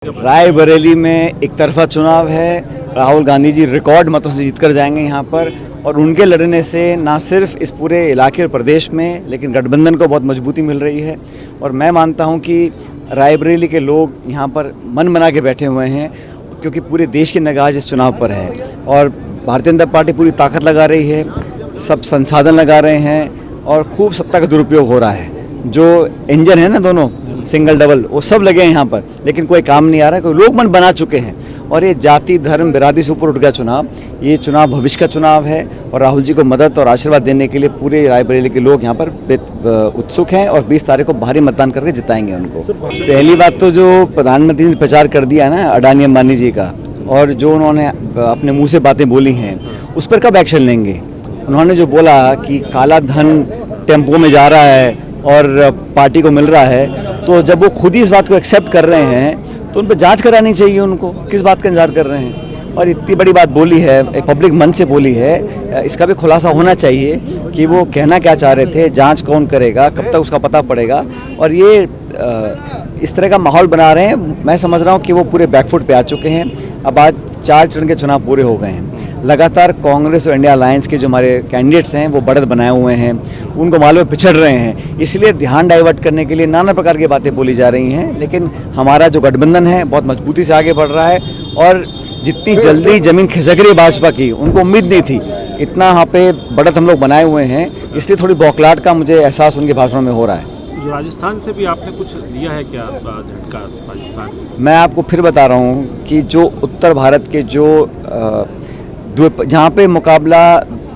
रायबरेली में एक तरफा चुनाव है। राहुल गांधी जी रिकॉर्ड मतों से जीतकर जाएंगे यहाँ पर, और उनके लड़ने से ना सिर्फ इस पूरे इलाके और प्रदेश में लेकिन गठबंधन को बहुत मजबूती मिल रही है। और मैं मानता हूँ कि रायबरेली के लोग यहाँ पर मन बना के बैठे हुए हैं, क्योंकि पूरे देश की निगाह इस चुनाव पर है और भारतीय जनता पार्टी पूरी ताकत लगा रही है, सब संसाधन लगा रहे हैं और खूब सत्ता का दुरुपयोग हो रहा है। जो इंजन है ना दोनों सिंगल डबल, वो सब लगे हैं यहाँ पर, लेकिन कोई काम नहीं आ रहा है। कोई लोग मन बना चुके हैं और ये जाति धर्म बिरादरी से ऊपर उठ गया चुनाव। ये चुनाव भविष्य का चुनाव है और राहुल जी को मदद और आशीर्वाद देने के लिए पूरे रायबरेली के लोग यहाँ पर उत्सुक हैं और 20 तारीख को भारी मतदान करके जिताएंगे उनको। पहली बात तो जो प्रधानमंत्री ने प्रचार कर दिया ना अडानी अंबानी जी का, और जो उन्होंने अपने मुँह से बातें बोली हैं उस पर कब एक्शन लेंगे। उन्होंने जो बोला कि काला धन टेम्पो में जा रहा है और पार्टी को मिल रहा है, तो जब वो खुद ही इस बात को एक्सेप्ट कर रहे हैं तो उन पर जांच करानी चाहिए। उनको किस बात का इंतजार कर रहे हैं। और इतनी बड़ी बात बोली है, एक पब्लिक मंच से बोली है, इसका भी खुलासा होना चाहिए कि वो कहना क्या चाह रहे थे, जांच कौन करेगा, कब तक उसका पता पड़ेगा। और ये इस तरह का माहौल बना रहे हैं। मैं समझ रहा हूँ कि वो पूरे बैकफुट पे आ चुके हैं। अब आज 4 चरण के चुनाव पूरे हो गए हैं। लगातार कांग्रेस और इंडिया अलायंस के जो हमारे कैंडिडेट्स हैं वो बढ़त बनाए हुए हैं, उनको मालूम है पिछड़ रहे हैं, इसलिए ध्यान डाइवर्ट करने के लिए नाना प्रकार की बातें बोली जा रही हैं। लेकिन हमारा जो गठबंधन है बहुत मजबूती से आगे बढ़ रहा है और जितनी जल्दी जमीन खिसक रही है भाजपा की, उनको उम्मीद नहीं थी। इतना यहाँ पे बढ़त हम लोग बनाए हुए हैं, इसलिए थोड़ी बौखलाहट का मुझे एहसास उनके भाषणों में हो रहा है। जो राजस्थान से भी आपने कुछ लिया है क्या झटका राजस्थान? मैं आपको फिर बता रहा हूँ कि जो उत्तर भारत के जो जहाँ पे मुकाबला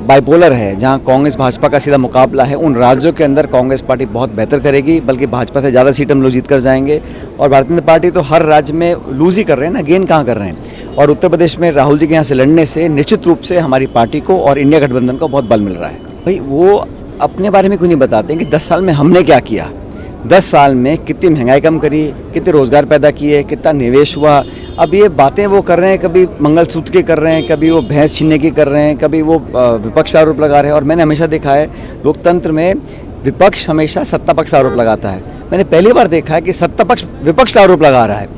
बाइपोलर है, जहाँ कांग्रेस भाजपा का सीधा मुकाबला है, उन राज्यों के अंदर कांग्रेस पार्टी बहुत बेहतर करेगी, बल्कि भाजपा से ज़्यादा सीट हम लोग जीत कर जाएंगे। और भारतीय जनता पार्टी तो हर राज्य में लूज ही कर रहे हैं ना, गेन कहाँ कर रहे हैं। और उत्तर प्रदेश में राहुल जी के यहाँ से लड़ने से निश्चित रूप से हमारी पार्टी को और इंडिया गठबंधन को बहुत बल मिल रहा है। भाई वो अपने बारे में क्यों नहीं बताते कि 10 साल में हमने क्या किया, 10 साल में कितनी महंगाई कम करी, कितने रोजगार पैदा किए, कितना निवेश हुआ। अब ये बातें वो कर रहे हैं, कभी मंगलसूत्र की कर रहे हैं, कभी वो भैंस छीनने की कर रहे हैं, कभी वो विपक्ष पर आरोप लगा रहे हैं। और मैंने हमेशा देखा है लोकतंत्र में विपक्ष हमेशा सत्ता पक्ष पर आरोप लगाता है। मैंने पहली बार देखा है कि सत्ता पक्ष विपक्ष पर आरोप लगा रहा है।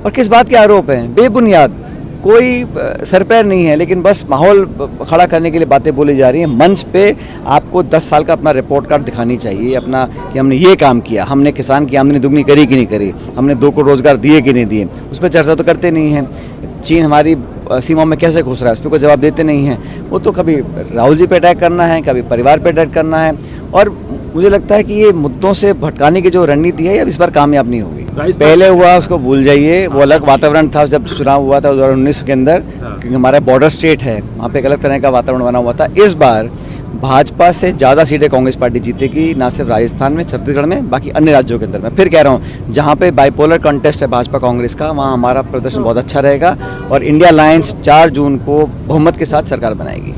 और किस बात के आरोप हैं? बेबुनियाद, कोई सर पैर नहीं है, लेकिन बस माहौल खड़ा करने के लिए बातें बोली जा रही हैं। मंच पे आपको 10 साल का अपना रिपोर्ट कार्ड दिखानी चाहिए अपना, कि हमने ये काम किया, हमने किसान की आमदनी दुगनी करी कि नहीं करी, हमने 2 करोड़ रोजगार दिए कि नहीं दिए। उस पर चर्चा तो करते नहीं हैं। चीन हमारी सीमाओं में कैसे घुस रहा है, उस पर कोई जवाब देते नहीं हैं। वो तो कभी राहुल जी पे अटैक करना है, कभी परिवार पे अटैक करना है। और मुझे लगता है कि ये मुद्दों से भटकाने की जो रणनीति है, अब इस बार कामयाब नहीं होगी। पहले हुआ उसको भूल जाइए, वो अलग वातावरण था जब चुनाव हुआ था 2019 के अंदर, क्योंकि हमारा बॉर्डर स्टेट है, वहाँ पे एक अलग तरह का वातावरण बना हुआ था। इस बार भाजपा से ज़्यादा सीटें कांग्रेस पार्टी जीतेगी, ना सिर्फ राजस्थान में, छत्तीसगढ़ में, बाकी अन्य राज्यों के अंदर। मैं फिर कह रहा हूँ, जहाँ पे बाइपोलर कॉन्टेस्ट है भाजपा कांग्रेस का, वहाँ हमारा प्रदर्शन बहुत अच्छा रहेगा और इंडिया अलायंस 4 जून को बहुमत के साथ सरकार बनाएगी।